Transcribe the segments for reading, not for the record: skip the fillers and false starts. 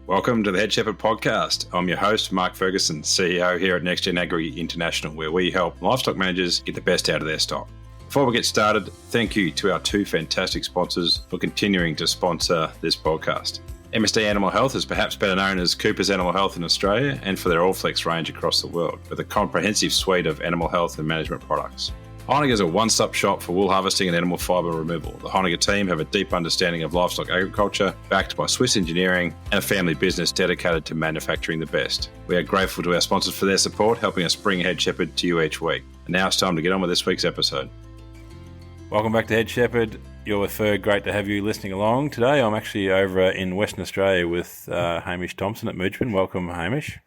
Welcome to the Head Shepherd Podcast. I'm your host, Mark Ferguson, CEO here at NextGen Agri International, where we help livestock managers get the best out of their stock. Before we get started, thank you to our two fantastic sponsors for continuing to sponsor this podcast. MSD Animal Health is perhaps better known as Cooper's Animal Health in Australia and for their Allflex range across the world, with a comprehensive suite of animal health and management products. Honiger is a one-stop shop for wool harvesting and animal fibre removal. The Honiger team have a deep understanding of livestock agriculture, backed by Swiss engineering and a family business dedicated to manufacturing the best. We are grateful to our sponsors for their support, helping us bring Head Shepherd to you each week. And now it's time to get on with this week's episode. Welcome back to Head Shepherd. You're with Ferg. Great to have you listening along. Today I'm actually over in Western Australia with Hamish Thompson at Moojepin. Welcome, Hamish.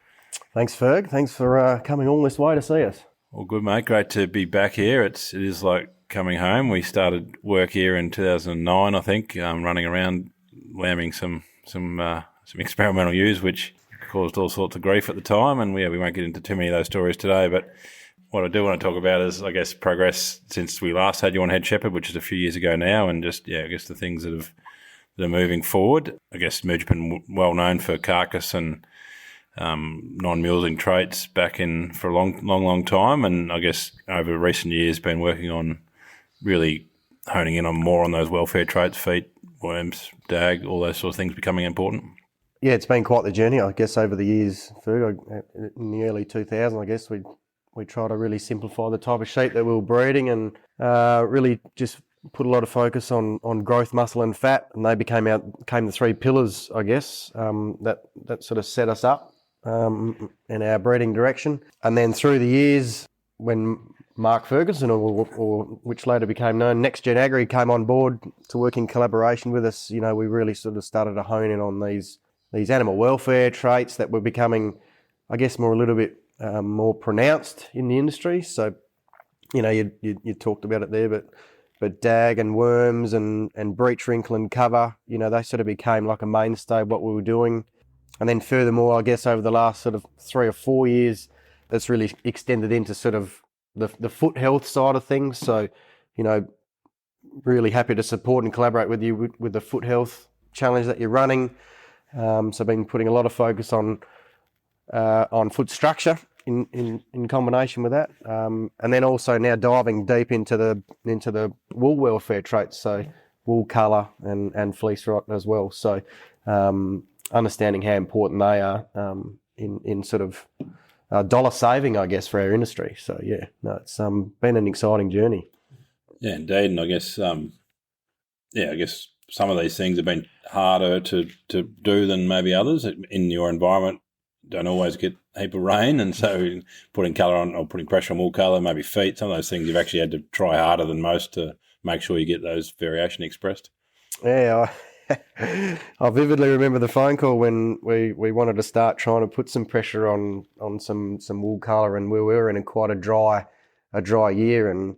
Thanks, Ferg. Thanks for coming all this way to see us. Well, good, mate. Great to be back here. It is like coming home. We started work here in 2009, I think, running around lambing some experimental ewes, which caused all sorts of grief at the time. And we won't get into too many of those stories today, but what I do want to talk about is, I guess, progress since we last had you on Head Shepherd, which is a few years ago now, and just, I guess the things that are moving forward. I guess Moojepin well known for carcass and non-mulesing traits back in for a long time, and I guess over recent years been working on really honing in on more on those welfare traits, feet, worms, dag, all those sort of things becoming important. Yeah, it's been quite the journey, I guess, over the years. In the early 2000s, I guess we try to really simplify the type of sheep that we were breeding and really just put a lot of focus on growth, muscle and fat, and they became the three pillars, I guess, that sort of set us up in our breeding direction. And then through the years, when Mark Ferguson, or which later became known, NextGen Agri, came on board to work in collaboration with us, we really sort of started to hone in on these animal welfare traits that were becoming, I guess, a little bit more pronounced in the industry. So, you talked about it there, but dag and worms and breech wrinkle and cover, they sort of became like a mainstay of what we were doing. And then furthermore, I guess over the last sort of 3 or 4 years, that's really extended into sort of the foot health side of things. So, really happy to support and collaborate with you with the foot health challenge that you're running. So I've been putting a lot of focus on foot structure in combination with that, and then also now diving deep into the wool welfare traits, so wool colour and fleece rot as well. So understanding how important they are in sort of dollar saving, I guess, for our industry. So it's been an exciting journey. Yeah, indeed, and I guess I guess some of these things have been harder to do than maybe others in your environment. Don't always get a heap of rain, and so putting colour on or putting pressure on wool colour, maybe feet, some of those things you've actually had to try harder than most to make sure you get those variation expressed. Yeah, I vividly remember the phone call when we wanted to start trying to put some pressure on some wool colour, and we were in quite a dry year, and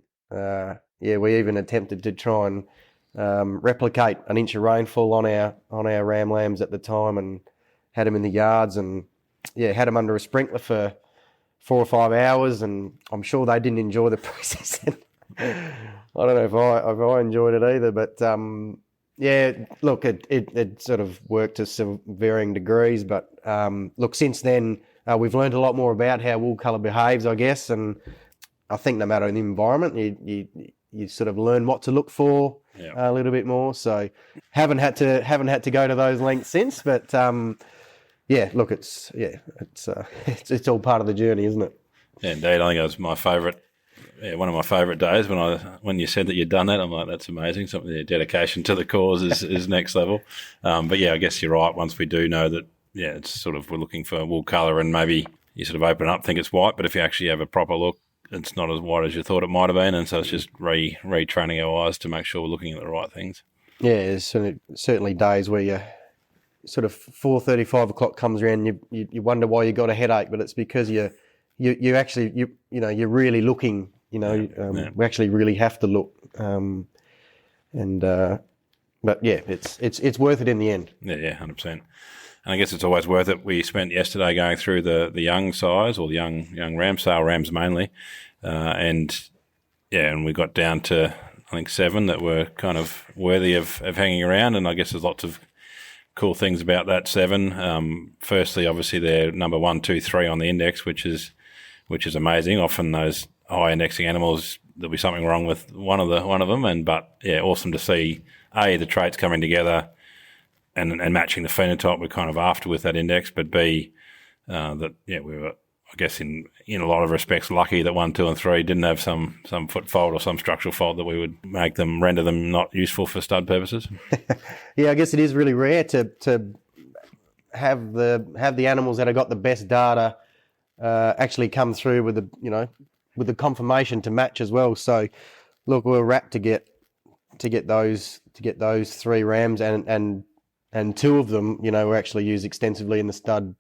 we even attempted to try and replicate an inch of rainfall on our ram lambs at the time, and had them in the yards, and had them under a sprinkler for 4 or 5 hours, and I'm sure they didn't enjoy the process. I don't know if I enjoyed it either, but look, it sort of worked to some varying degrees. But look, since then we've learned a lot more about how wool colour behaves, I guess, and I think no matter the environment, you sort of learn what to look for a little bit more. So haven't had to go to those lengths since, but. Look, it's all part of the journey, isn't it? Yeah, indeed. I think it was my favourite, one of my favourite days when you said that you'd done that. I'm like, that's amazing. Something the dedication to the cause is next level. But I guess you're right. Once we do know that, it's sort of we're looking for wool colour, and maybe you sort of open up, think it's white, but if you actually have a proper look, it's not as white as you thought it might have been, and so it's just retraining our eyes to make sure we're looking at the right things. Yeah, there's certainly days where you sort of 4:30, 5 o'clock comes around, you wonder why you got a headache, but it's because you actually you're really looking. We actually really have to look, but it's worth it in the end. 100%. And I guess it's always worth it. We spent yesterday going through the young size, or the young ram, sale rams mainly, and we got down to I think 7 that were kind of worthy of hanging around, and I guess there's lots of cool things about that 7. Firstly, obviously they're number 1, 2, 3 on the index, which is amazing. Often those high indexing animals, there'll be something wrong with one of them, but awesome to see the traits coming together and matching the phenotype. We're kind of after with that index, but B, that we were, I guess, in a lot of respects lucky that 1, 2 and 3 didn't have some foot fault or some structural fault that we would render them not useful for stud purposes. Yeah, I guess it is really rare to have the animals that have got the best data actually come through with the confirmation to match as well. So look, we're rapt to get those 3 rams and 2 of them, were actually used extensively in the stud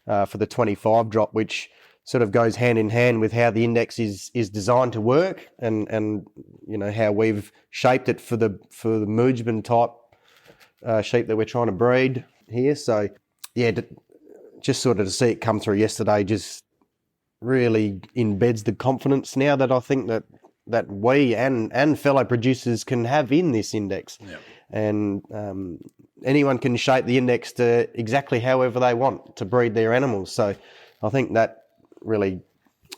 for the 25 drop, which sort of goes hand in hand with how the index is designed to work and how we've shaped it for the Moojepin type sheep that we're trying to breed here. So just sort of to see it come through yesterday just really embeds the confidence now that I think that we and fellow producers can have in this index. Yep. And anyone can shape the index to exactly however they want to breed their animals. So I think that really,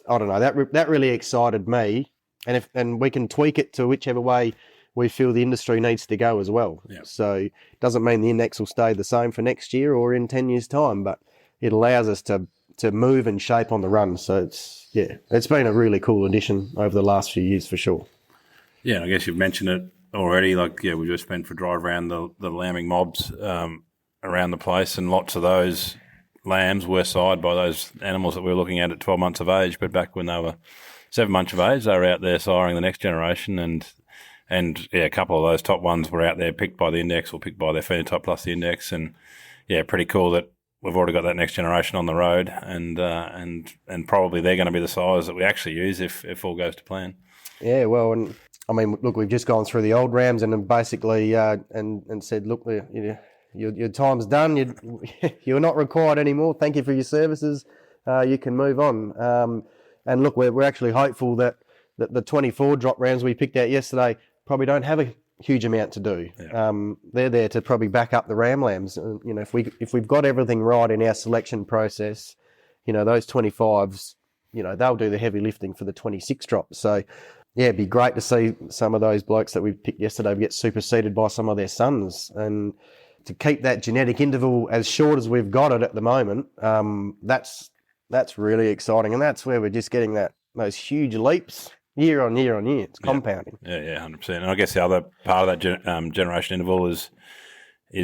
I don't know, that really excited me. And we can tweak it to whichever way we feel the industry needs to go as well. Yep. So it doesn't mean the index will stay the same for next year or in 10 years' time, but it allows us to move and shape on the run. So it's been a really cool addition over the last few years for sure. Yeah, and I guess you've mentioned it already. We just went for a drive around the lambing mobs around the place, and lots of those lambs were sired by those animals that we were looking at 12 months of age. But back when they were 7 months of age, they were out there siring the next generation, and a couple of those top ones were out there picked by the index or picked by their phenotype plus the index, and pretty cool that we've already got that next generation on the road, and probably they're going to be the size that we actually use if all goes to plan. Yeah, well, and I mean, look, we've just gone through the old rams and basically and said, look, your time's done. You're not required anymore. Thank you for your services. You can move on. And look, we're actually hopeful that the 24 drop rams we picked out yesterday probably don't have a huge amount to do. Yeah. They're there to probably back up the ram lambs. If we've got everything right in our selection process, those 25s, they'll do the heavy lifting for the 26 drop. So it'd be great to see some of those blokes that we picked yesterday get superseded by some of their sons, and to keep that genetic interval as short as we've got it at the moment. That's really exciting, and that's where we're just getting those huge leaps. Year on year on year, it's compounding. Yeah, 100%. And I guess the other part of that generation interval is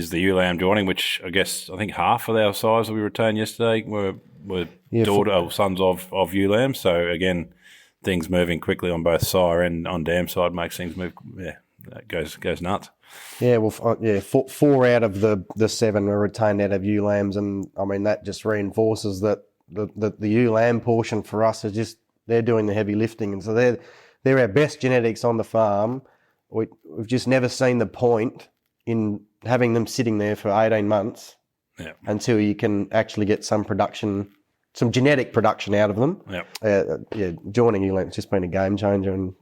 the ewe lamb joining, which I think half of our size that we returned yesterday were sons of ewe lambs. So again, things moving quickly on both sire and on dam side makes things move. Yeah, that goes nuts. Yeah, well, 4 out of the 7 are retained out of ewe lambs, and I mean that just reinforces that the ewe lamb portion for us is just. They're doing the heavy lifting, and so they're our best genetics on the farm. We've just never seen the point in having them sitting there for 18 months until you can actually get some genetic production out of them. Joining ewe lamb's just been a game changer, and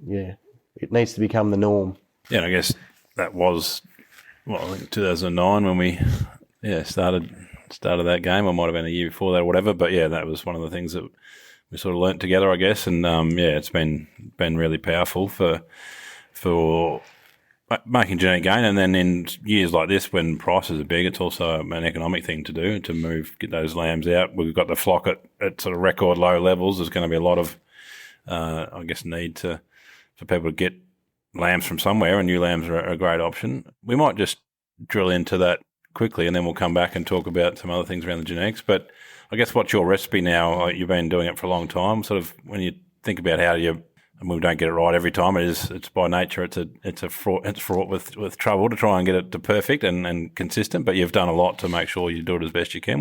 it needs to become the norm. Yeah, and I guess that was 2009 when we started that game. Or might have been a year before that or whatever, but that was one of the things that we sort of learnt together, I guess, and it's been really powerful for making genetic gain. And then in years like this, when prices are big, it's also an economic thing to do to get those lambs out. We've got the flock at sort of record low levels. There's going to be a lot of, need for people to get lambs from somewhere, and new lambs are a great option. We might just drill into that quickly, and then we'll come back and talk about some other things around the genetics. But I guess what's your recipe now? You've been doing it for a long time. Sort of when you think about how we don't get it right every time. It's by nature. It's fraught with trouble to try and get it to perfect and consistent. But you've done a lot to make sure you do it as best you can.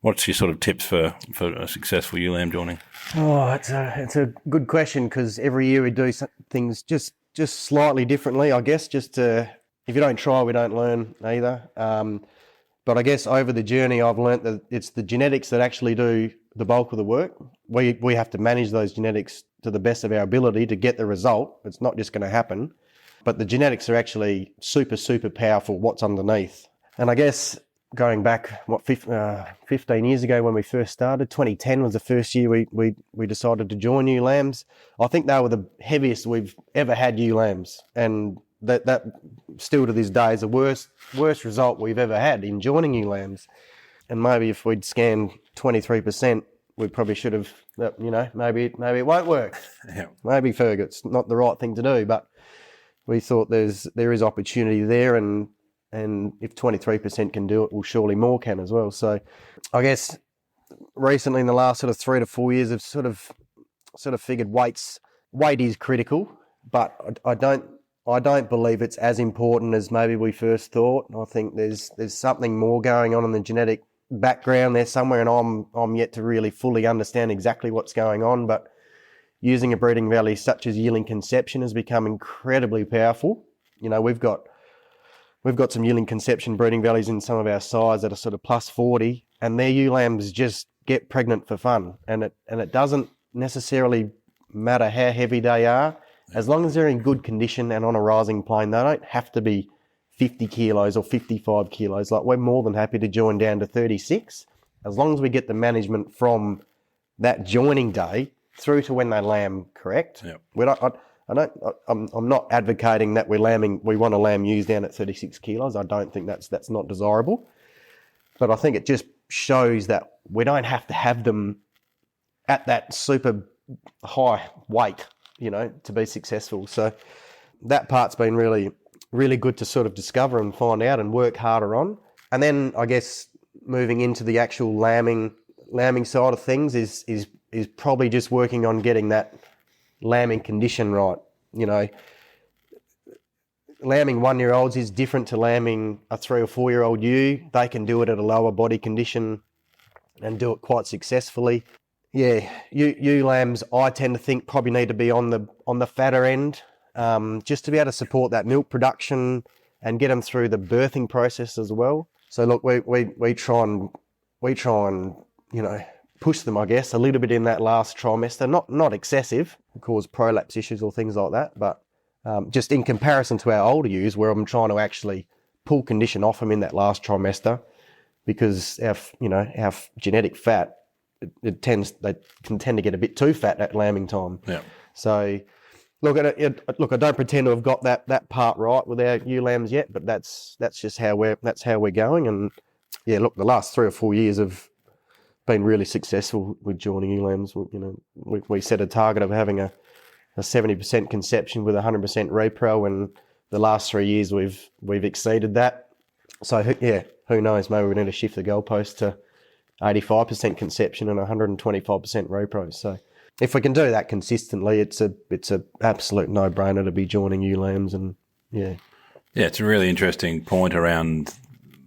What's your sort of tips for a successful ewe lamb joining? Oh, it's a good question, because every year we do things just slightly differently. I guess if you don't try, we don't learn either. But I guess over the journey, I've learnt that it's the genetics that actually do the bulk of the work. We have to manage those genetics to the best of our ability to get the result. It's not just going to happen. But the genetics are actually super, super powerful, what's underneath. And I guess, going back, 15 years ago when we first started. 2010 was the first year we decided to join ewe lambs. I think they were the heaviest we've ever had ewe lambs, and that still to this day is the worst result we've ever had in joining ewe lambs. And maybe if we'd scanned 23%, we probably should have, maybe it won't work. Yeah. Maybe Ferg, it's not the right thing to do, but we thought there is opportunity there, and if 23% can do it, well, surely more can as well. So I guess recently in the last sort of 3 to 4 years, I've sort of figured weight is critical, but I don't believe it's as important as maybe we first thought. I think there's something more going on in the genetic background there somewhere, and I'm yet to really fully understand exactly what's going on. But using a breeding value such as yearling conception has become incredibly powerful. We've got some yearling conception breeding values in some of our sires that are sort of plus 40, and their ewe lambs just get pregnant for fun, and it doesn't necessarily matter how heavy they are, as long as they're in good condition and on a rising plane. They don't have to be 50 kilos or 55 kilos. Like, we're more than happy to join down to 36, as long as we get the management from that joining day through to when they lamb correct. Yep. I'm not advocating that we want to lamb ewes down at 36 kilos. I don't think that's not desirable. But I think it just shows that we don't have to have them at that super high weight, to be successful. So that part's been really, really good to sort of discover and find out and work harder on. And then I guess moving into the actual lambing side of things is probably just working on getting that lambing condition right. Lambing 1-year-olds is different to lambing a 3 or 4-year-old ewe. They can do it at a lower body condition and do it quite successfully. Yeah, ewe lambs, I tend to think, probably need to be on the fatter end, just to be able to support that milk production and get them through the birthing process as well. So look, we try and push them, I guess, a little bit in that last trimester. Not excessive, cause prolapse issues or things like that, but just in comparison to our older ewes, where I'm trying to actually pull condition off them in that last trimester, because our genetic fat, they can tend to get a bit too fat at lambing time. Yeah. So look, I don't pretend to have got that part right with our ewe lambs yet, but that's just how we're going. And yeah, look, the last 3 or 4 years have been really successful with joining ewe lambs. We set a target of having a 70% conception with 100% repro, and the last 3 years we've exceeded that. So yeah, who knows? Maybe we need to shift the goalpost to 85% conception and 125% repro. So if we can do that consistently, it's a absolute no-brainer to be joining ewe lambs. And yeah, it's a really interesting point around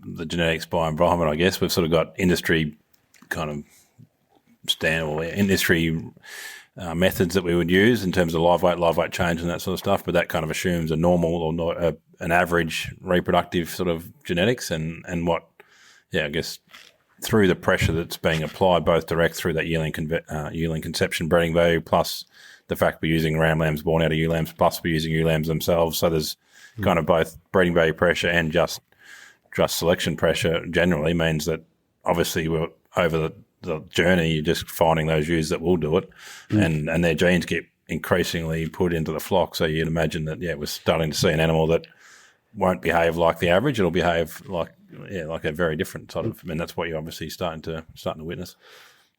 the genetics by environment. I guess we've sort of got industry kind of industry methods that we would use in terms of live weight change and that sort of stuff, but that kind of assumes a normal or not an average reproductive sort of genetics, and what, I guess through the pressure that's being applied, both direct through that yearling conception breeding value, plus the fact we're using ram lambs born out of ewe lambs, plus we're using ewe lambs themselves. So there's kind of both breeding value pressure and just selection pressure generally means that obviously we're over the journey, you're just finding those ewes that will do it, and their genes get increasingly put into the flock. So you'd imagine that, we're starting to see an animal that won't behave like the average. It'll behave like a very different sort of, that's what you're obviously starting to witness.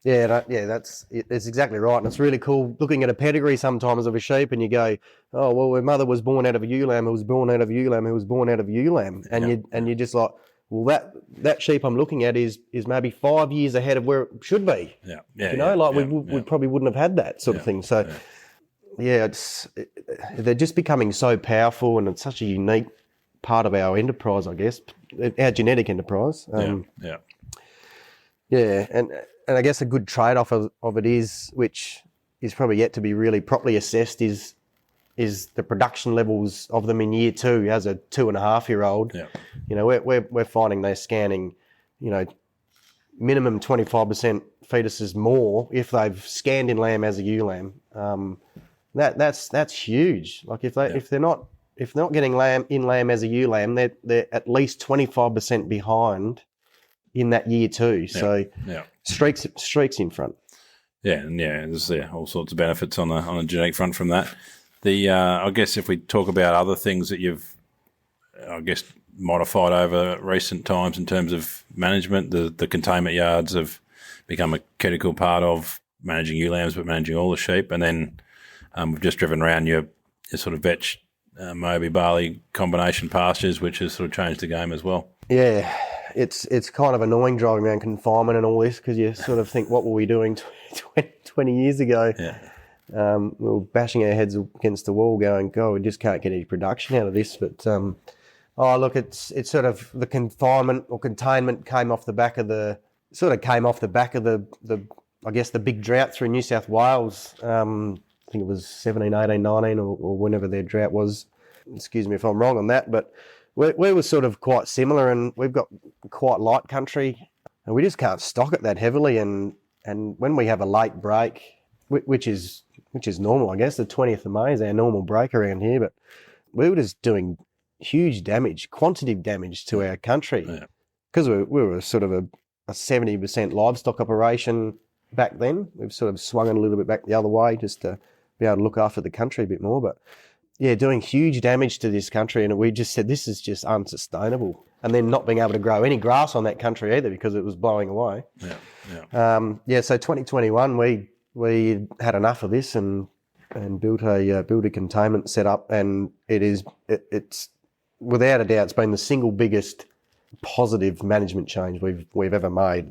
That's exactly right. And it's really cool looking at a pedigree sometimes of a sheep, and you go, oh, well, her mother was born out of a ewe lamb, who was born out of a ewe lamb, who was born out of a ewe lamb. And you're just like, well, that sheep I'm looking at is maybe 5 years ahead of where it should be. We probably wouldn't have had that sort of thing. So, they're just becoming so powerful, and it's such a unique part of our enterprise, I guess, our genetic enterprise. And I guess a good trade-off of it is, which is probably yet to be really properly assessed, is the production levels of them in year 2 as a 2.5-year-old. We're finding they're scanning, minimum 25% fetuses more if they've scanned in lamb as a ewe lamb. That's huge. Like if they're not getting lamb as a ewe lamb, they're at least 25% behind in that year too. So streaks in front. Yeah, and there's all sorts of benefits on a genetic front from that. I guess if we talk about other things that you've, modified over recent times in terms of management, the containment yards have become a critical part of managing ewe lambs, but managing all the sheep. And then we've just driven around your sort of vetch, Moby barley combination pastures, which has sort of changed the game as well. Yeah, it's kind of annoying driving around confinement and all this, because you sort of think, what were we doing 20 years ago? Yeah. We were bashing our heads against the wall going, God, we just can't get any production out of this. But, it's sort of the confinement or containment came off the back of the big drought through New South Wales. I think it was 17, 18, 19 or whenever their drought was. Excuse me if I'm wrong on that, but we were sort of quite similar, and we've got quite light country, and we just can't stock it that heavily. And when we have a late break, which is normal, I guess, the 20th of May is our normal break around here, but we were just doing huge damage, quantitative damage to our country, because we were sort of a 70% livestock operation back then. We've sort of swung it a little bit back the other way just to be able to look after the country a bit more. But yeah, doing huge damage to this country, and we just said this is just unsustainable. And then not being able to grow any grass on that country either because it was blowing away. So 2021 we had enough of this and built a containment setup, and it's without a doubt it's been the single biggest positive management change we've ever made.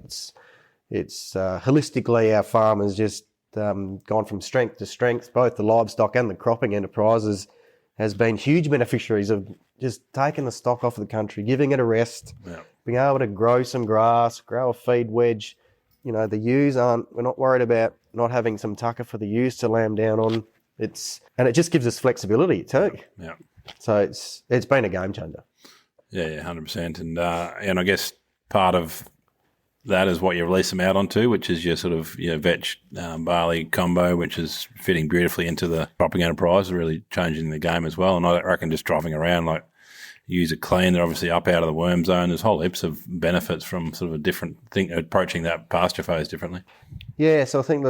It's holistically our farmers just gone from strength to strength. Both the livestock and the cropping enterprises has been huge beneficiaries of just taking the stock off the country, giving it a rest, being able to grow some grass, grow a feed wedge. You know, the ewes we're not worried about not having some tucker for the ewes to lamb down on. And it just gives us flexibility too. Yeah. So it's been a game changer. Yeah, 100%. And I guess part of that is what you release them out onto, which is your sort of vetch barley combo, which is fitting beautifully into the cropping enterprise, really changing the game as well. And I reckon just driving around, like, use it clean, they're obviously up out of the worm zone. There's whole heaps of benefits from sort of a different thing, approaching that pasture phase differently. Yeah, so I think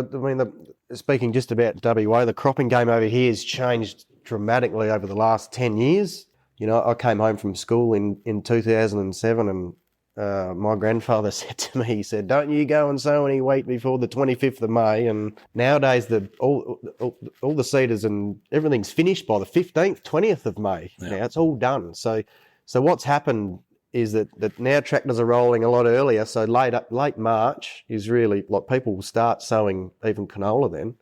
speaking just about WA, the cropping game over here has changed dramatically over the last 10 years. You know, I came home from school in 2007 and my grandfather said to me, he said, don't you go and sow any wheat before the 25th of May. And nowadays all the seeders and everything's finished by the 15th, 20th of May. Yeah. Now it's all done. So what's happened is that now tractors are rolling a lot earlier. So late March is really like people will start sowing even canola then.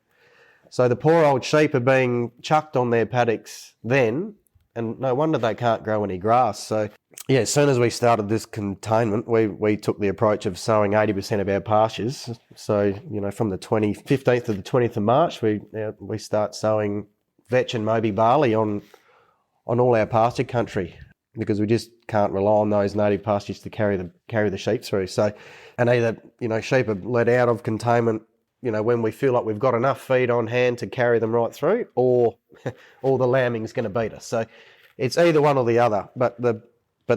So the poor old sheep are being chucked on their paddocks then, and no wonder they can't grow any grass. So yeah, as soon as we started this containment, we took the approach of sowing 80% of our pastures. So, from the 15th to the 20th of March, we start sowing vetch and Moby barley on all our pasture country, because we just can't rely on those native pastures to carry the sheep through. So, and either, sheep are let out of containment, when we feel like we've got enough feed on hand to carry them right through, or the lambing's going to beat us. So it's either one or the other. But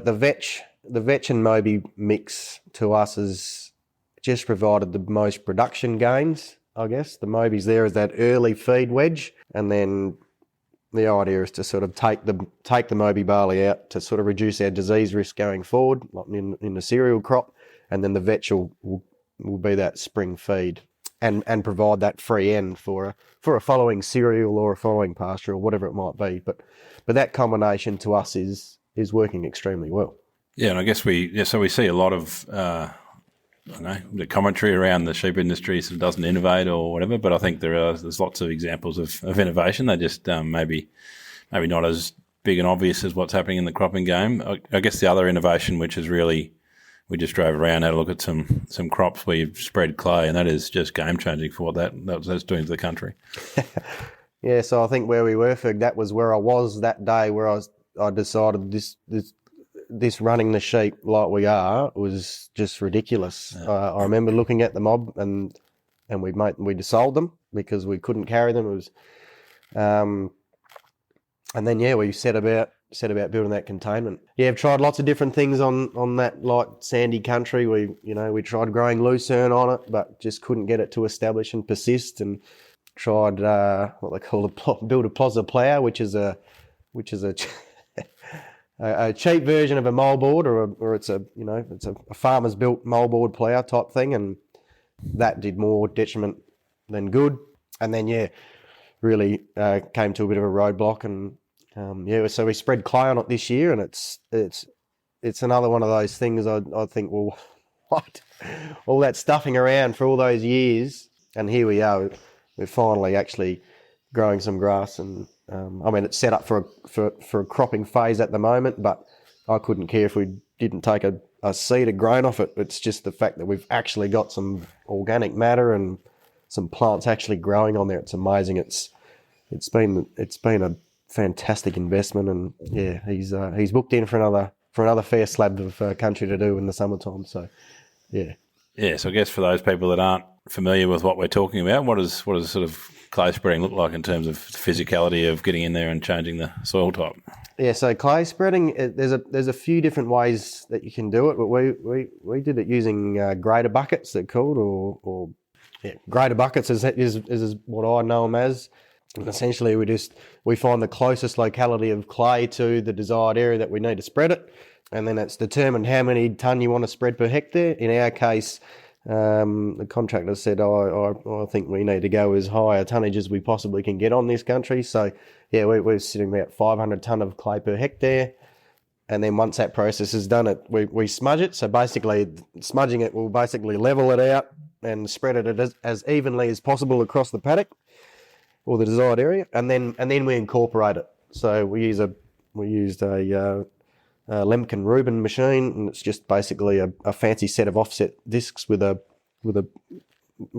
the vetch and Moby mix to us has just provided the most production gains, I guess. The Moby's there as that early feed wedge, and then the idea is to sort of take the Moby barley out to sort of reduce our disease risk going forward, like in the cereal crop, and then the vetch will be that spring feed and provide that free end for a following cereal or a following pasture or whatever it might be. But that combination to us is working extremely well. Yeah, and I guess we see a lot of the commentary around the sheep industry sort of doesn't innovate or whatever, but I think there's lots of examples of innovation. They just maybe not as big and obvious as what's happening in the cropping game. I guess the other innovation, which is really, we just drove around, had a look at some crops where you've spread clay, and that is just game changing for what that's doing to the country. Yeah, so I think where we were, Ferg, that was where I was that day, where I decided this running the sheep like we are was just ridiculous. Yeah. I remember looking at the mob and we sold them because we couldn't carry them. It was, and then we set about set about building that containment. Yeah, I've tried lots of different things on that light sandy country. We tried growing lucerne on it, but just couldn't get it to establish and persist. And tried what they call build a plozza plough, which is a a cheap version of a moldboard, or it's a farmer's built moldboard plough type thing, and that did more detriment than good. And then really came to a bit of a roadblock, and so we spread clay on it this year, and it's another one of those things. I think, well, what, all that stuffing around for all those years, and here we are. We're finally actually growing some grass, and it's set up for a cropping phase at the moment, but I couldn't care if we didn't take a seed of grain off it. It's just the fact that we've actually got some organic matter and some plants actually growing on there. It's amazing. It's been a fantastic investment, and he's booked in for another fair slab of country to do in the summertime. So so I guess for those people that aren't familiar with what we're talking about, what does sort of clay spreading look like in terms of physicality of getting in there and changing the soil type? Yeah, so clay spreading, there's a few different ways that you can do it, but we did it using grader buckets, they're called, grader buckets is what I know them as. And essentially, we find the closest locality of clay to the desired area that we need to spread it, and then it's determined how many tonne you want to spread per hectare. In our case, the contractor said, I think we need to go as high a tonnage as we possibly can get on this country. So, we're sitting about 500 tonne of clay per hectare. And then once that process is done, we smudge it. So basically, smudging it will basically level it out and spread it as evenly as possible across the paddock or the desired area. And then we incorporate it. So we used a Lemken Rubin machine, and it's just basically a fancy set of offset discs with a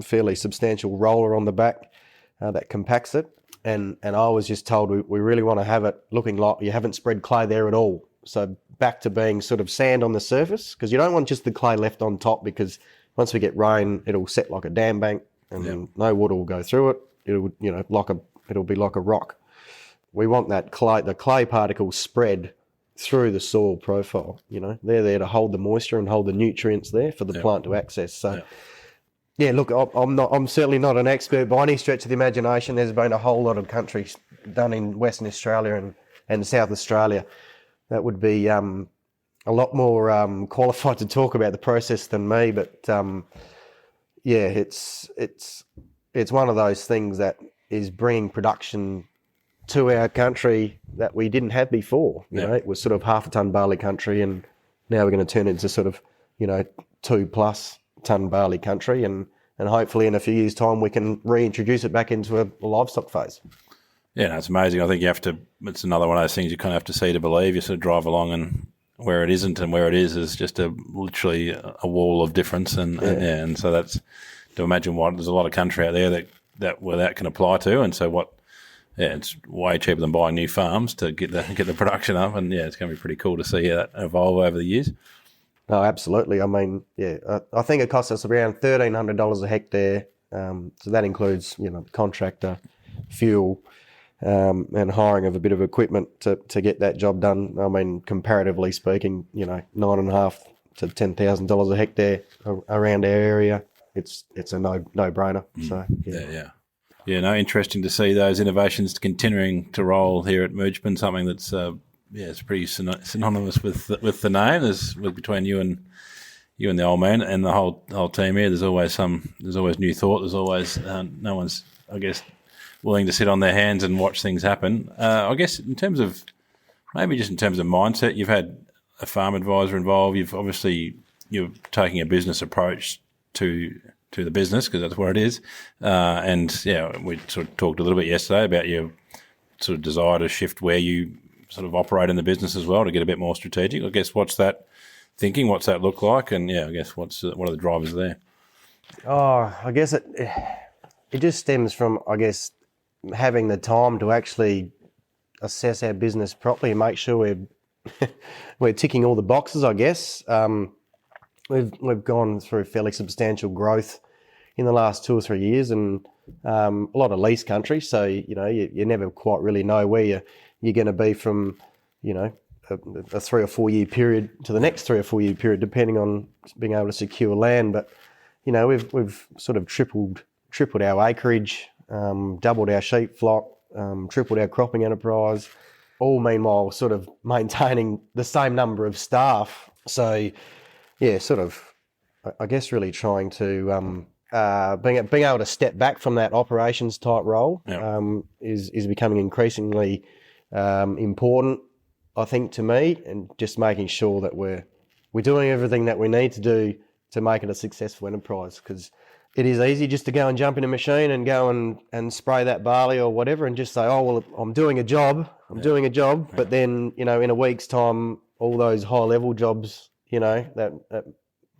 fairly substantial roller on the back that compacts it. And I was just told we really want to have it looking like you haven't spread clay there at all. So back to being sort of sand on the surface, because you don't want just the clay left on top, because once we get rain, it'll set like a dam bank, and no water will go through it. It'll be like a rock. We want the clay particles spread through the soil profile. They're there to hold the moisture and hold the nutrients there for the plant to access. So look, I'm certainly not an expert by any stretch of the imagination. There's been a whole lot of countries done in Western Australia and South Australia that would be a lot more qualified to talk about the process than me. But it's one of those things that is bringing production to our country that we didn't have before. It was sort of half a tonne barley country, and now we're going to turn it into sort of 2+ tonne barley country, and hopefully in a few years' time we can reintroduce it back into a livestock phase. Yeah, no, it's amazing. I think it's another one of those things you kind of have to see to believe. You sort of drive along, and where it isn't and where it is just literally a wall of difference. And so that's to imagine there's a lot of country out there that where that can apply to. And so it's way cheaper than buying new farms to get the production up. And it's going to be pretty cool to see how that evolve over the years. Oh, absolutely. I mean, I think it costs us around $1,300 a hectare. So that includes, contractor, fuel, and hiring of a bit of equipment to get that job done. I mean, comparatively speaking, $9,500 to $10,000 a hectare around our area. It's a no-brainer. So interesting to see those innovations continuing to roll here at Moojepin. Something that's it's pretty synonymous with the name. There's between you and the old man and the whole team here. There's always new thought. There's always no one's, I guess, willing to sit on their hands and watch things happen. I guess in terms of mindset, you've had a farm advisor involved. You're taking a business approach to the business, because that's what it is. We sort of talked a little bit yesterday about your sort of desire to shift where you sort of operate in the business as well, to get a bit more strategic. I guess what's that thinking? What's that look like? And I guess what are the drivers there? Oh, I guess it just stems from, I guess, having the time to actually assess our business properly and make sure we're ticking all the boxes, I guess. We've gone through fairly substantial growth in the last 2 or 3 years, and a lot of lease country. So you never quite really know where you're going to be from a 3 or 4 year period to the next 3 or 4 year period, depending on being able to secure land. But we've sort of tripled our acreage, doubled our sheep flock, tripled our cropping enterprise, all meanwhile sort of maintaining the same number of staff. So yeah, sort of, I guess, really trying to being able to step back from that operations type role is becoming increasingly important, I think, to me, and just making sure that we're doing everything that we need to do to make it a successful enterprise. Because it is easy just to go and jump in a machine and go and spray that barley or whatever and just say, oh, well, I'm doing a job. But then, in a week's time, all those high level jobs, that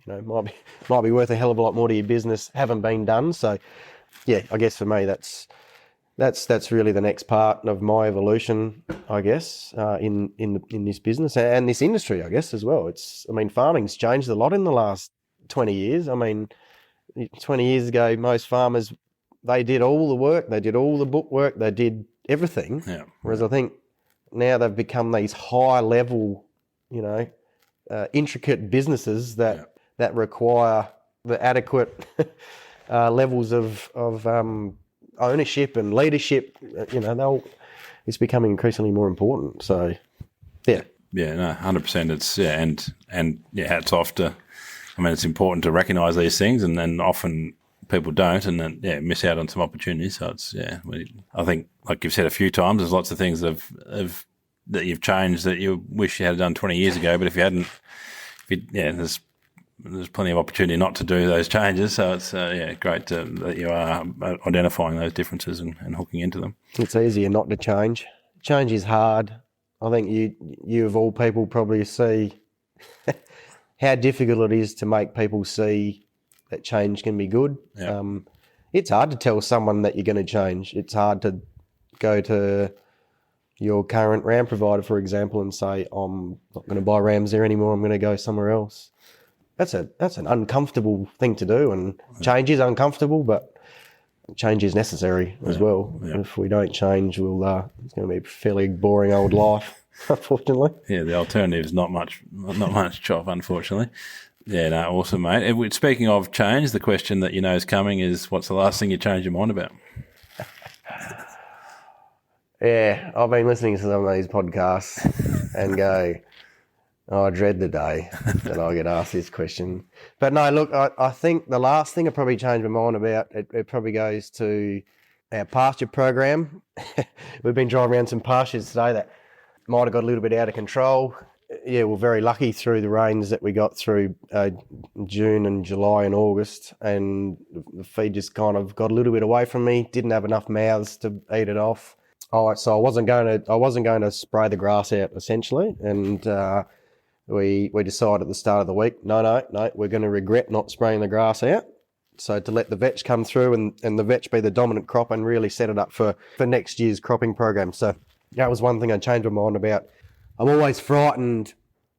might be worth a hell of a lot more to your business haven't been done. So yeah, I guess for me, that's really the next part of my evolution, I guess, in this business and this industry, I guess, as well. Farming's changed a lot in the last 20 years. 20 years ago, most farmers, they did all the work, they did all the book work, they did everything. Yeah. Whereas I think now they've become these high level, intricate businesses that require the adequate levels of ownership and leadership. It's becoming increasingly more important. So, yeah. Yeah, no, 100%. It's and hats off to. It's important to recognise these things, and then often people don't, and then miss out on some opportunities. So I think, like you've said a few times, there's lots of things that you've changed that you wish you had done 20 years ago. But if you hadn't, there's plenty of opportunity not to do those changes. So it's great that you are identifying those differences and hooking into them. It's easier not to change. Change is hard. I think you of all people probably see how difficult it is to make people see that change can be good. Yeah. It's hard to tell someone that you're going to change. It's hard to go to your current ram provider, for example, and say, I'm not going to buy rams there anymore, I'm going to go somewhere else. That's an uncomfortable thing to do, and change is uncomfortable, but change is necessary as well. Yeah. If we don't change, it's going to be a fairly boring old life. Unfortunately. Yeah, the alternative is not much chop, unfortunately. Yeah, no, awesome, mate. Speaking of change, the question that is coming is, what's the last thing you changed your mind about? Yeah, I've been listening to some of these podcasts and go, I dread the day that I get asked this question. But no, look, I think the last thing I probably changed my mind about, it probably goes to our pasture program. We've been driving around some pastures today that might have got a little bit out of control. Yeah, we're very lucky through the rains that we got through June and July and August, and the feed just kind of got a little bit away from me. Didn't have enough mouths to eat it off. So I wasn't going to spray the grass out, essentially, and we decided at the start of the week, no, we're going to regret not spraying the grass out. So to let the vetch come through and the vetch be the dominant crop and really set it up for next year's cropping program. So that was one thing I changed my mind about. I'm always frightened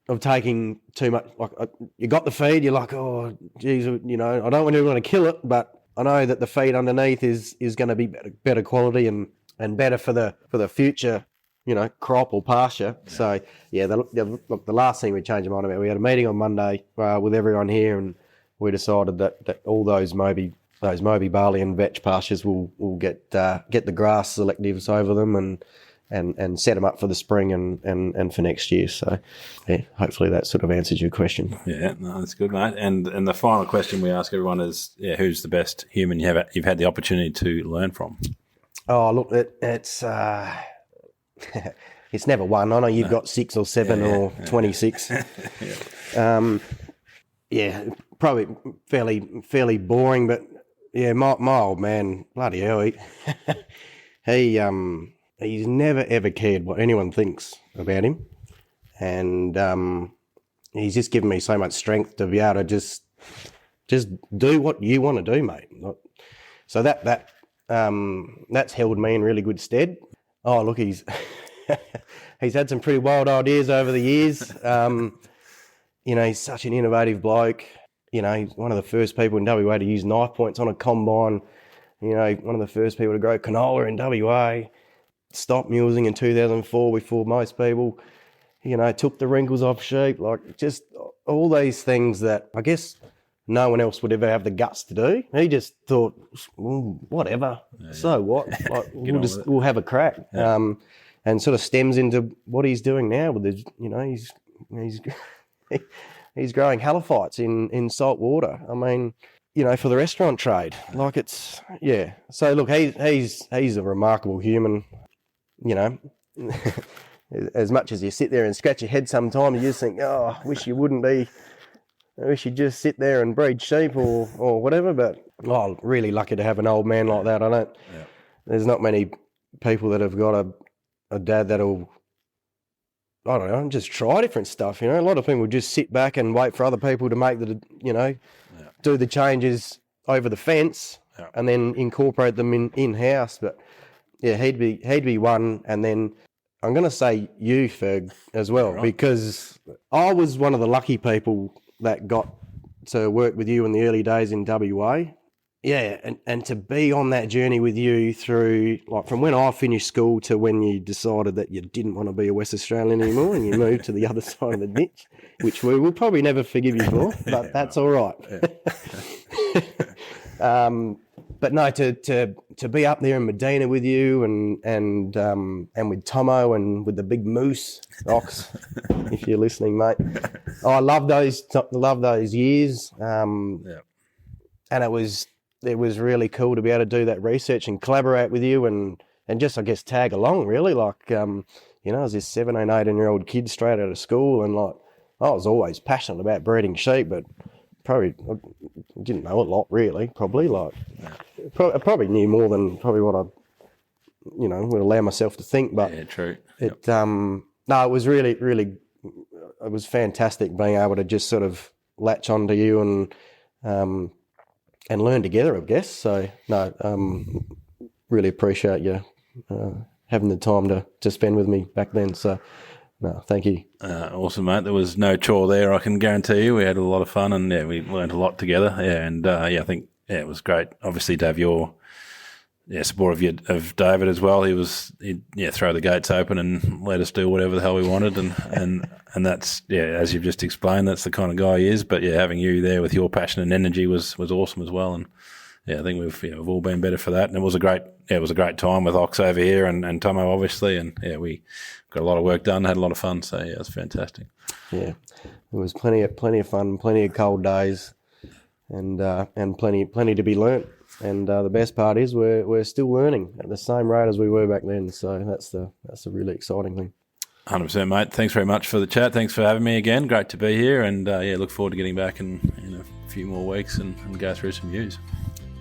of taking too much. Like, you got the feed, you're like, oh, geez, I don't want to kill it, but I know that the feed underneath is going to be better quality and better for the future, crop or pasture. Yeah. So yeah, the last thing we changed my mind about, we had a meeting on Monday with everyone here, and we decided that all those Moby barley and vetch pastures will get the grass selectives over them and set them up for the spring and for next year. So yeah, hopefully that sort of answers your question. Yeah, no, that's good, mate. And the final question we ask everyone is, who's the best human you've had the opportunity to learn from? Oh, look, it's it's never one. I know you've got 6 or 7 or 26. Probably fairly boring, but yeah, my old man, bloody hell, he's never ever cared what anyone thinks about him, and he's just given me so much strength to be able to just do what you want to do, mate. So that's held me in really good stead. Oh, look, he's had some pretty wild ideas over the years. He's such an innovative bloke. He's one of the first people in WA to use knife points on a combine. One of the first people to grow canola in WA. Stopped mulesing in 2004 before most people. took the wrinkles off sheep, like just all these things that I guess no one else would ever have the guts to do. He just thought, well, whatever, so what? Like, we'll have a crack. Yeah. And sort of stems into what he's doing now with his, he's growing halophytes in salt water. I mean, for the restaurant trade, like it's, yeah. So look, he's a remarkable human, As much as you sit there and scratch your head sometimes, you just think, oh, I wish you'd just sit there and breed sheep or whatever. But really lucky to have an old man like that. There's not many people that have got a dad that'll, I don't know, just try different stuff. A lot of people just sit back and wait for other people to make do the changes over the fence and then incorporate them in-house. But yeah, he'd be one. And then I'm going to say you, Ferg, as well, right, because I was one of the lucky people that got to work with you in the early days in WA. Yeah, and to be on that journey with you through, like, from when I finished school to when you decided that you didn't want to be a West Australian anymore and you moved to the other side of the ditch, which we will probably never forgive you for, but that's all right. Yeah. But no, to be up there in Medina with you and with Tomo and with the big moose ox, if you're listening, mate. I love those years. And it was really cool to be able to do that research and collaborate with you and just, I guess, tag along really. Like, I was this 17, 18-year-old kid straight out of school, and like, I was always passionate about breeding sheep, but probably didn't know a lot really, probably probably knew more than probably what I, would allow myself to think. But yeah, true. It it was really, really, it was fantastic being able to just sort of latch onto you and learn together, I guess. So no, really appreciate you having the time to spend with me back then. So no, thank you. Awesome, mate. There was no chore there, I can guarantee you. We had a lot of fun and we learned a lot together. Yeah, and I think it was great. Obviously, to have your support of David as well. He'd throw the gates open and let us do whatever the hell we wanted, and that's as you've just explained, that's the kind of guy he is. But having you there with your passion and energy was awesome as well. And I think we've all been better for that. And it was a great time with Ox over here and Tomo obviously, and we got a lot of work done, had a lot of fun. So it was fantastic. Yeah, it was plenty of fun, plenty of cold days, and plenty to be learnt. And the best part is we're still learning at the same rate as we were back then. So that's a really exciting thing. 100%, mate. Thanks very much for the chat. Thanks for having me again. Great to be here, and look forward to getting back in a few more weeks and go through some news.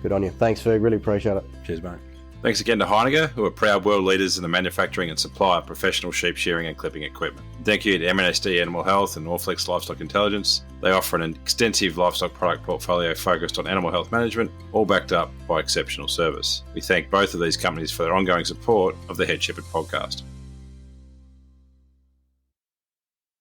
Good on you. Thanks, Ferg. Really appreciate it. Cheers, mate. Thanks again to Heineke, who are proud world leaders in the manufacturing and supply of professional sheep shearing and clipping equipment. Thank you to MNSD Animal Health and Norflex Livestock Intelligence. They offer an extensive livestock product portfolio focused on animal health management, all backed up by exceptional service. We thank both of these companies for their ongoing support of the Head Shepherd podcast.